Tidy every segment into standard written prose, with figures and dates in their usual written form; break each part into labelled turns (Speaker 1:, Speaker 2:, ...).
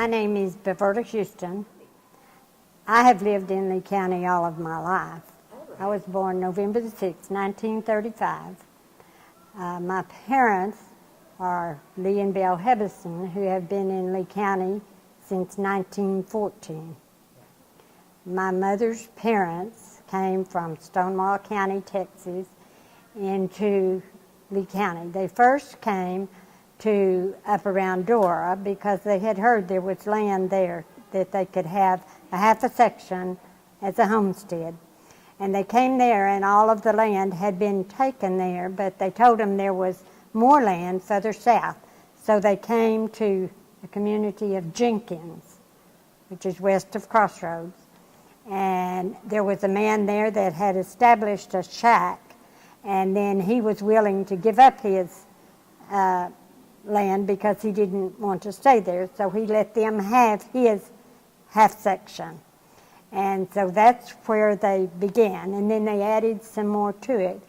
Speaker 1: name is DaVita Houston. I have lived in Lea County all of my life. I was born November the 6th, 1935. My parents are Lee and Belle Hebison, who have been in Lea County since 1914. My mother's parents came from Stonewall County, Texas, into Lea County. They first came to up around Dora because they had heard there was land there that they could have a half a section as a homestead. And they came there and all of the land had been taken there, but they told them there was more land further south. So they came to the community of Jenkins, which is west of Crossroads. And there was a man there that had established a shack, and then he was willing to give up his land because he didn't want to stay there, so he let them have his half section. And so that's where they began, and then they added some more to it.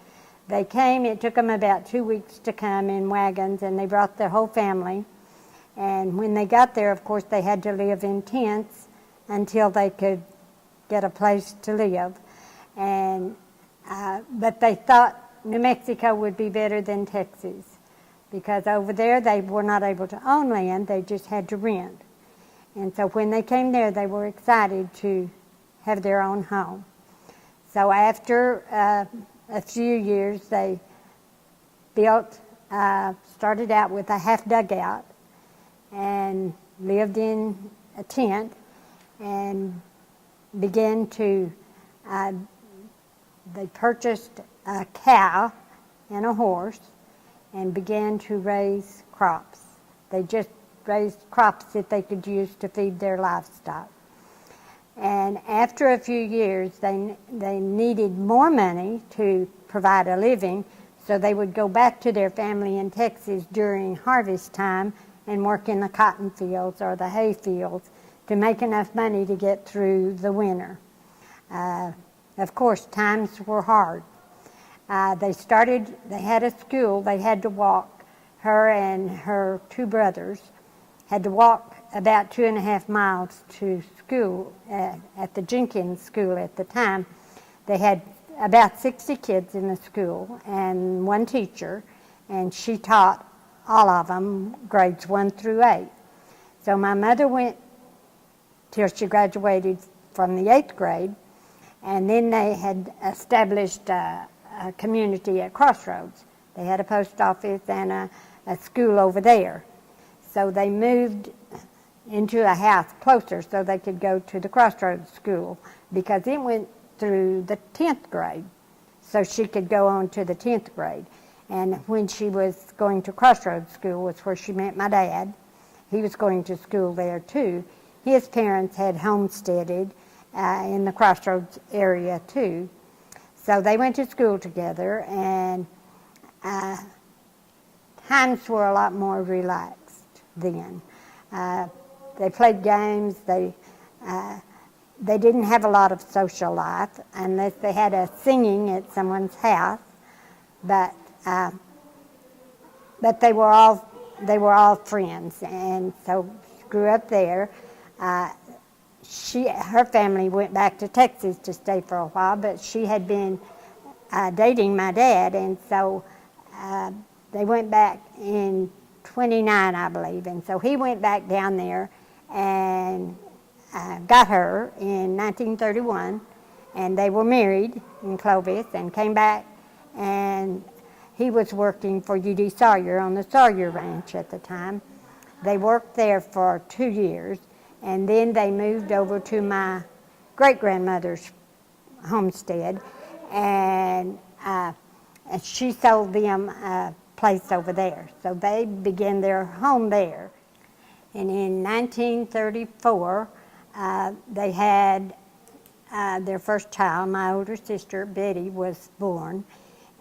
Speaker 1: They came, it took them about 2 weeks to come in wagons, and they brought their whole family. And when they got there, of course, they had to live in tents until they could get a place to live. And but they thought New Mexico would be better than Texas, because over there they were not able to own land, they just had to rent. And so when they came there, they were excited to have their own home. So after a few years, they built, started out with a half dugout and lived in a tent and began to, they purchased a cow and a horse and began to raise crops. They just raised crops that they could use to feed their livestock. And after a few years, they needed more money to provide a living, so they would go back to their family in Texas during harvest time and work in the cotton fields or the hay fields to make enough money to get through the winter. Of course, times were hard. They had a school, they had to walk, her and her two brothers had to walk about 2.5 miles to school at the Jenkins School at the time. They had about 60 kids in the school and one teacher, and she taught all of them grades 1 through 8. So my mother went till she graduated from the 8th grade, and then they had established a community at Crossroads. They had a post office and a school over there. So they moved into a house closer so they could go to the Crossroads school, because it went through the 10th grade, so she could go on to the 10th grade. And when she was going to Crossroads school was where she met my dad. He was going to school there too. His parents had homesteaded in the Crossroads area too. So they went to school together, and times were a lot more relaxed then. They played games. They didn't have a lot of social life unless they had a singing at someone's house. But they were all friends, and so she grew up there. Her family went back to Texas to stay for a while, but she had been dating my dad, and so they went back in 29, I believe, and so he went back down there and got her in 1931, and they were married in Clovis and came back, and he was working for U.D. Sawyer on the Sawyer Ranch at the time. They worked there for 2 years, and then they moved over to my great-grandmother's homestead, and she sold them a place over there. So they began their home there. And in 1934, they had their first child. My older sister, Betty, was born.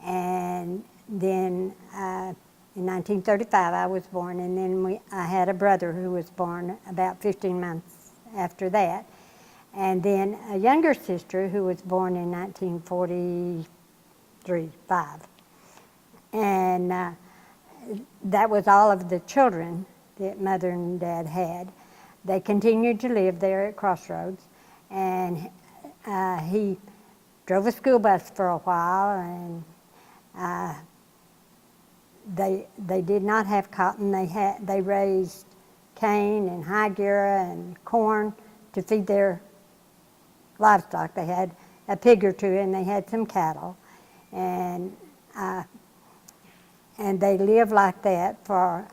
Speaker 1: And then in 1935, I was born. And then I had a brother who was born about 15 months after that. And then a younger sister who was born in 1945. And that was all of the children that Mother and Dad had. they continued to live there at Crossroads, and he drove a school bus for a while, and they did not have cotton. They raised cane and high gear and corn to feed their livestock. They had a pig or two, and they had some cattle, and they lived like that for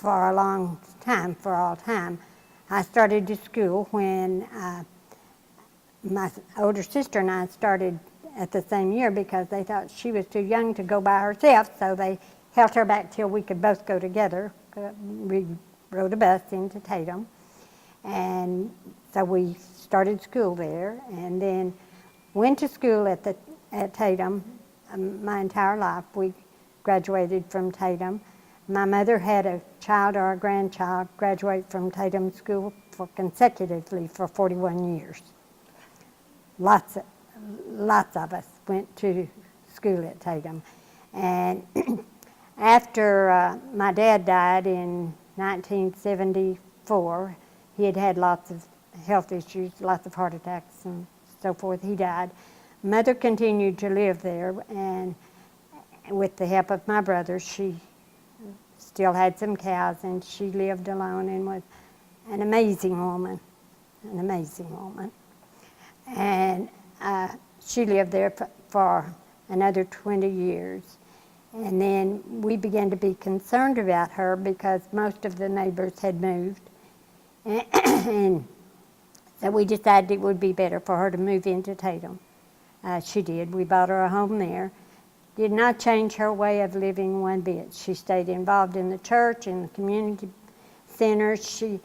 Speaker 1: a long time, for all time. I started to school when my older sister and I started at the same year because they thought she was too young to go by herself, so they held her back till we could both go together. We rode a bus into Tatum, and so we started school there, and then went to school at Tatum my entire life. We graduated from Tatum. My mother had a child or a grandchild graduate from Tatum School consecutively for 41 years. Lots of us went to school at Tatum. And after my dad died in 1974, he had lots of health issues, lots of heart attacks and so forth. He died. Mother continued to live there, and with the help of my brother, she still had some cows, and she lived alone and was an amazing woman. And she lived there for another 20 years. And then we began to be concerned about her because most of the neighbors had moved. And so we decided it would be better for her to move into Tatum. She did. We bought her a home there. Did not change her way of living one bit. She stayed involved in the church, in the community center. She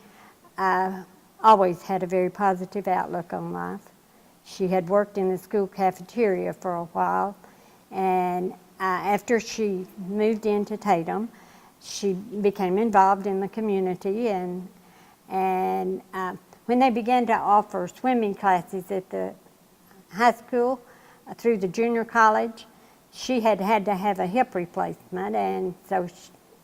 Speaker 1: always had a very positive outlook on life. She had worked in the school cafeteria for a while, and after she moved into Tatum, she became involved in the community, and when they began to offer swimming classes at the high school through the junior college, she had to have a hip replacement, and so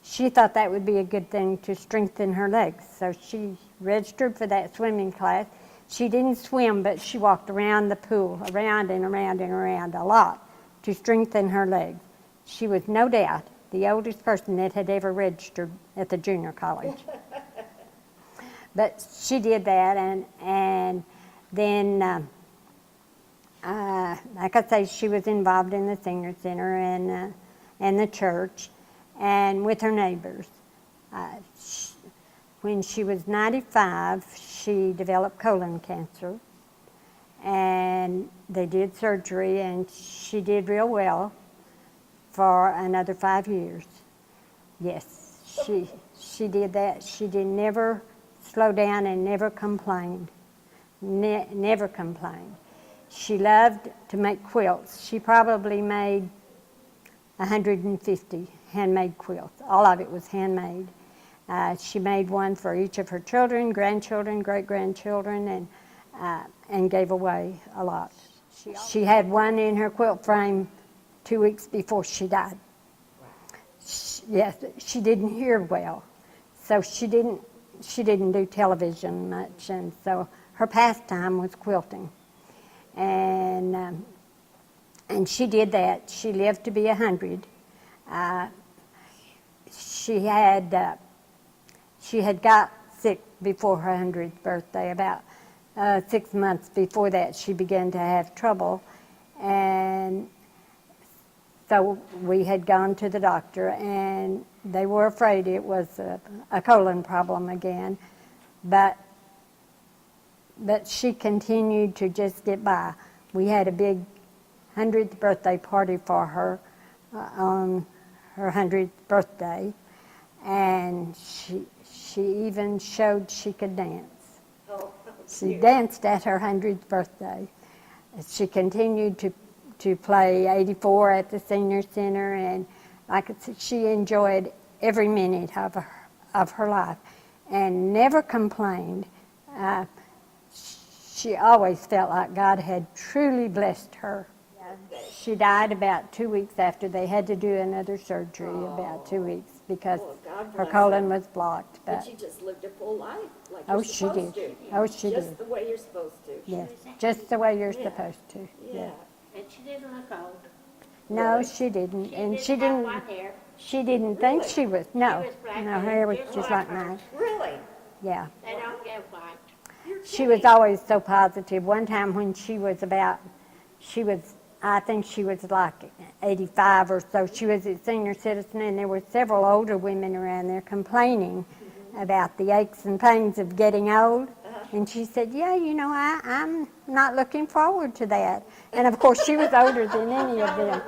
Speaker 1: she thought that would be a good thing to strengthen her legs. So she registered for that swimming class. She didn't swim, but she walked around the pool, around and around and around a lot to strengthen her legs. She was no doubt the oldest person that had ever registered at the junior college. But she did that, and then, like I say, she was involved in the senior center and the church and with her neighbors. When she was 95, she developed colon cancer, and they did surgery, and she did real well for another 5 years. Yes, she did that. She did never slow down and never complained. Never complained. She loved to make quilts. She probably made 150 handmade quilts. All of it was handmade. She made one for each of her children, grandchildren, great-grandchildren, and gave away a lot. She had one in her quilt frame 2 weeks before she died. Yes, she didn't hear well, so she didn't do television much, and so her pastime was quilting. And she did that. She lived to be 100. She had got sick before her 100th birthday. About 6 months before that, she began to have trouble, and so we had gone to the doctor, and they were afraid it was a colon problem again, but she continued to just get by. We had a big 100th birthday party for her on her 100th birthday, and she even showed she could dance. She danced at her 100th birthday. She continued to play 84 at the senior center, and like I said, she enjoyed every minute of her life and never complained. She always felt like God had truly blessed her. She died about 2 weeks after they had to do another surgery, about 2 weeks, because
Speaker 2: God
Speaker 1: her
Speaker 2: bless
Speaker 1: colon
Speaker 2: her.
Speaker 1: was blocked.
Speaker 2: But she just lived a full life, like
Speaker 1: Oh,
Speaker 2: you're
Speaker 1: she
Speaker 2: supposed
Speaker 1: did.
Speaker 2: to.
Speaker 1: Oh, she
Speaker 2: Just
Speaker 1: did.
Speaker 2: the way you're supposed to.
Speaker 1: Yes, just the way you're
Speaker 2: Yeah.
Speaker 1: supposed to.
Speaker 2: Yeah.
Speaker 3: And she didn't look old.
Speaker 1: No,
Speaker 2: Really?
Speaker 1: she didn't, and
Speaker 3: She
Speaker 1: she
Speaker 3: didn't have
Speaker 1: didn't.
Speaker 3: white hair.
Speaker 1: She didn't think
Speaker 2: Really?
Speaker 1: she was. No,
Speaker 3: She was black
Speaker 1: no, her
Speaker 3: hair,
Speaker 1: hair was
Speaker 3: just
Speaker 1: just
Speaker 3: like
Speaker 1: like
Speaker 3: her.
Speaker 1: mine.
Speaker 2: Really?
Speaker 1: Yeah,
Speaker 3: They don't get white.
Speaker 2: You're
Speaker 1: she was
Speaker 2: kidding.
Speaker 1: always so positive. One time when she was, I think she was like 85 or so. She was a senior citizen, and there were several older women around there complaining about the aches and pains of getting old. And she said, yeah, you know, I'm not looking forward to that. And of course, she was older than any of them.